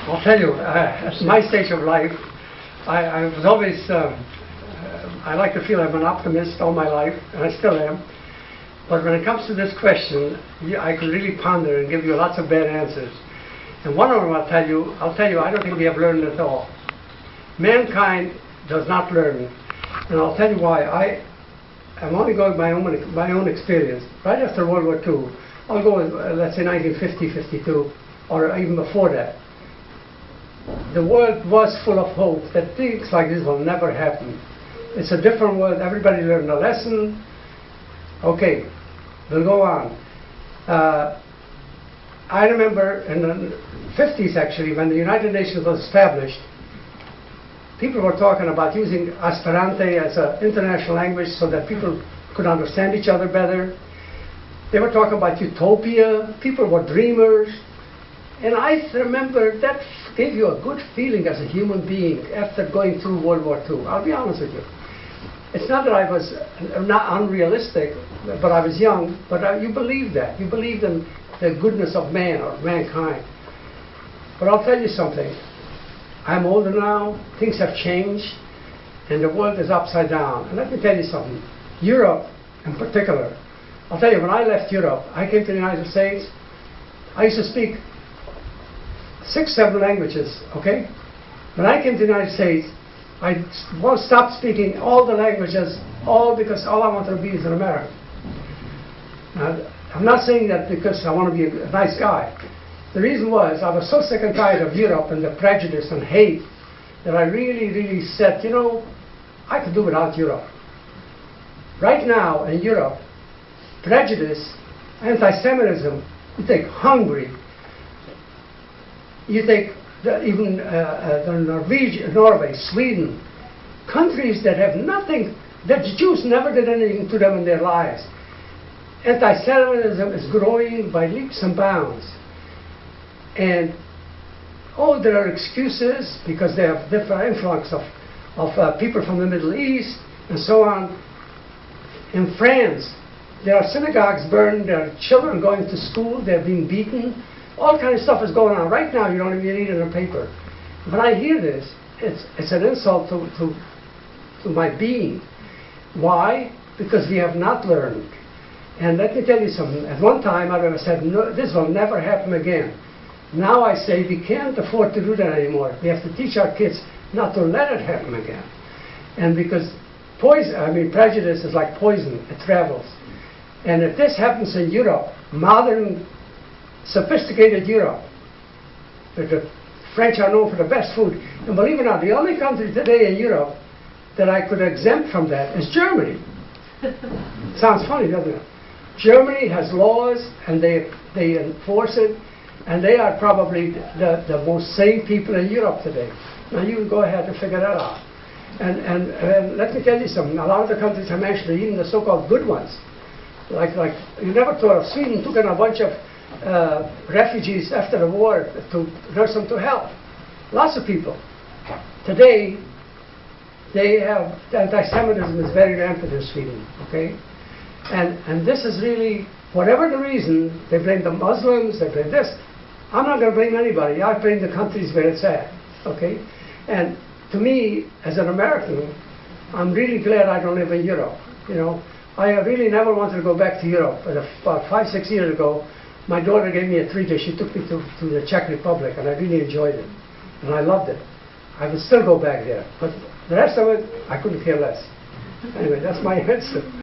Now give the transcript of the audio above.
I'll tell you, at my stage of life, I was always, I like to feel I'm an optimist all my life, and I still am. But when it comes to this question, I could really ponder and give you lots of bad answers. And one of them I'll tell you, I don't think we have learned at all. Mankind does not learn. And I'll tell you why. I'm only going by my own experience. Right after World War II, I'll go with, let's say 1950, 52, or even before that. The world was full of hope that things like this will never happen. It's a different world. Everybody learned a lesson. Okay, we'll go on. I remember in the 50s, actually, when the United Nations was established, people were talking about using Esperanto as an international language so that people could understand each other better. They were talking about utopia. People were dreamers. And I remember that gave you a good feeling as a human being after going through World War II. I'll be honest with you. It's not that I was not unrealistic, but I was young. But you believed that. You believed in the goodness of man or mankind. But I'll tell you something. I'm older now. Things have changed. And the world is upside down. And let me tell you something. Europe, in particular. I'll tell you, when I left Europe, I came to the United States. I used to speak 6, 7 languages, okay? When I came to the United States, I stopped speaking all the languages, because all I wanted to be is an American. Now, I'm not saying that because I want to be a nice guy. The reason was, I was so sick and tired of Europe and the prejudice and hate that I really, really said, you know, I could do without Europe. Right now in Europe, prejudice, anti-Semitism, you take Hungary, you take even Norway, Sweden, countries that have nothing, that the Jews never did anything to them in their lives. Anti-Semitism is growing by leaps and bounds. And, oh, there are excuses because they have different influx of people from the Middle East and so on. In France, there are synagogues burned, there are children going to school, they're being beaten. All kind of stuff is going on. Right now, you don't even read it in the paper. When I hear this, it's an insult to my being. Why? Because we have not learned. And let me tell you something. At one time, I would have said, no, this will never happen again. Now I say we can't afford to do that anymore. We have to teach our kids not to let it happen again. And because prejudice is like poison. It travels. And if this happens in Europe, modern, sophisticated Europe, the French are known for the best food. And believe it or not, the only country today in Europe that I could exempt from that is Germany. Sounds funny, doesn't it? Germany has laws, and they enforce it, and they are probably the most sane people in Europe today. Now you can go ahead and figure that out. And let me tell you something. A lot of the countries I mentioned, even the so-called good ones, like you never thought of Sweden took in a bunch of refugees after the war to nurse them to health. Lots of people. Today, they have anti-Semitism is very rampant in Sweden. Okay, and this is really, whatever the reason, they blame the Muslims, they blame this. I'm not going to blame anybody. I blame the countries where it's at. Okay, and to me, as an American, I'm really glad I don't live in Europe. You know, I really never wanted to go back to Europe. But about 5, 6 years ago, my daughter gave me a treat. She took me to the Czech Republic, and I really enjoyed it. And I loved it. I would still go back there. But the rest of it, I couldn't care less. Anyway, that's my answer.